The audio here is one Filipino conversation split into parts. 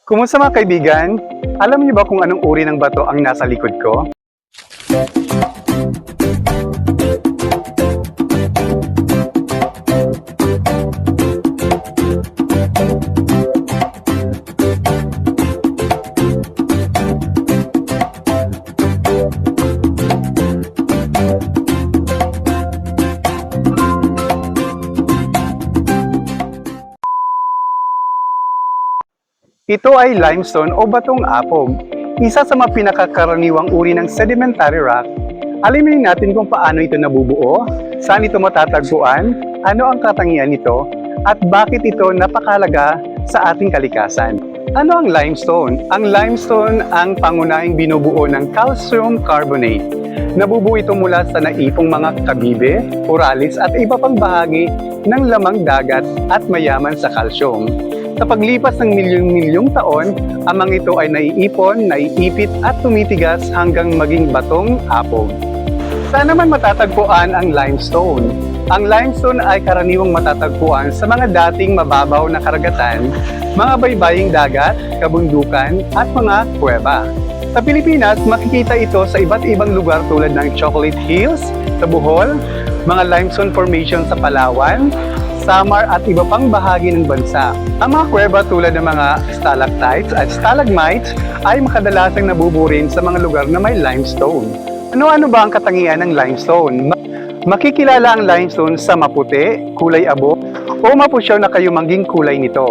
Kumusta mga kaibigan? Alam niyo ba kung anong uri ng bato ang nasa likod ko? Ito ay limestone o batong apog, isa sa mga pinakakaraniwang uri ng sedimentary rock. Alamin natin kung paano ito nabubuo, saan ito matatagpuan, ano ang katangian nito, at bakit ito napakahalaga sa ating kalikasan. Ano ang limestone? Ang limestone ang pangunahing binubuo ng calcium carbonate. Nabubuo ito mula sa naipong mga kabibe, uralis at iba pang bahagi ng lamang dagat at mayaman sa calcium. Sa paglipas ng milyong-milyong taon, ang mga ito ay naiipon, naiipit at tumitigas hanggang maging batong apog. Saan naman matatagpuan ang limestone? Ang limestone ay karaniwang matatagpuan sa mga dating mababaw na karagatan, mga baybaying dagat, kabundukan at mga kuweba. Sa Pilipinas, makikita ito sa iba't ibang lugar tulad ng Chocolate Hills, sa Bohol, mga limestone formation sa Palawan, Samar at iba pang bahagi ng bansa. Ang mga kuweba tulad ng mga stalactites at stalagmites ay makadalasang nabuburin sa mga lugar na may limestone. Ano-ano ba ang katangian ng limestone? Makikilala ang limestone sa maputi, kulay abo, o mapusyaw na kayumangging kulay nito.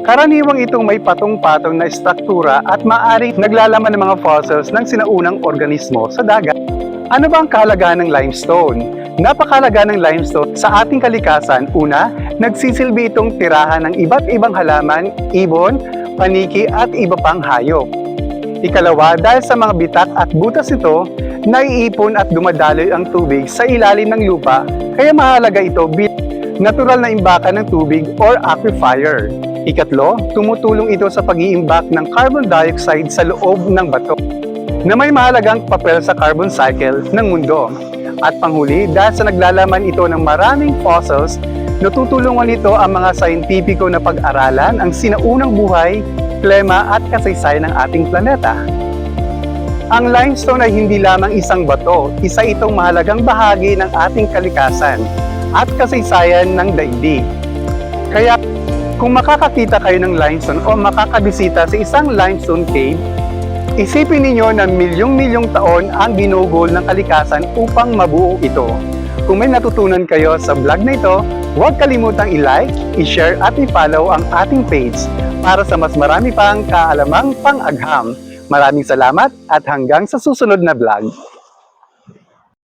Karaniwang itong may patong-patong na struktura at maaaring naglalaman ng mga fossils ng sinaunang organismo sa dagat. Ano ba ang kahalagahan ng limestone? Napakahalaga ng limestone sa ating kalikasan. Una, nagsisilbi itong tirahan ng iba't ibang halaman, ibon, paniki at iba pang hayop. Ikalawa, dahil sa mga bitak at butas nito, naiipon at dumadaloy ang tubig sa ilalim ng lupa, kaya mahalaga ito bilang natural na imbakan ng tubig or aquifer. Ikatlo, tumutulong ito sa pag-iimbak ng carbon dioxide sa loob ng bato, na may mahalagang papel sa carbon cycle ng mundo. At panghuli, dahil sa naglalaman ito ng maraming fossils, natutulungan nito ang mga scientifico na pag-aralan ang sinaunang buhay, klima at kasaysayan ng ating planeta. Ang limestone ay hindi lamang isang bato, isa itong mahalagang bahagi ng ating kalikasan at kasaysayan ng daigdig. Kaya kung makakakita kayo ng limestone o makakabisita sa isang limestone cave, isipin ninyo na milyong-milyong taon ang ginugol ng kalikasan upang mabuo ito. Kung may natutunan kayo sa vlog na ito, huwag kalimutang i-like, i-share at i-follow ang ating page para sa mas marami pang kaalamang pang-agham. Maraming salamat at hanggang sa susunod na vlog.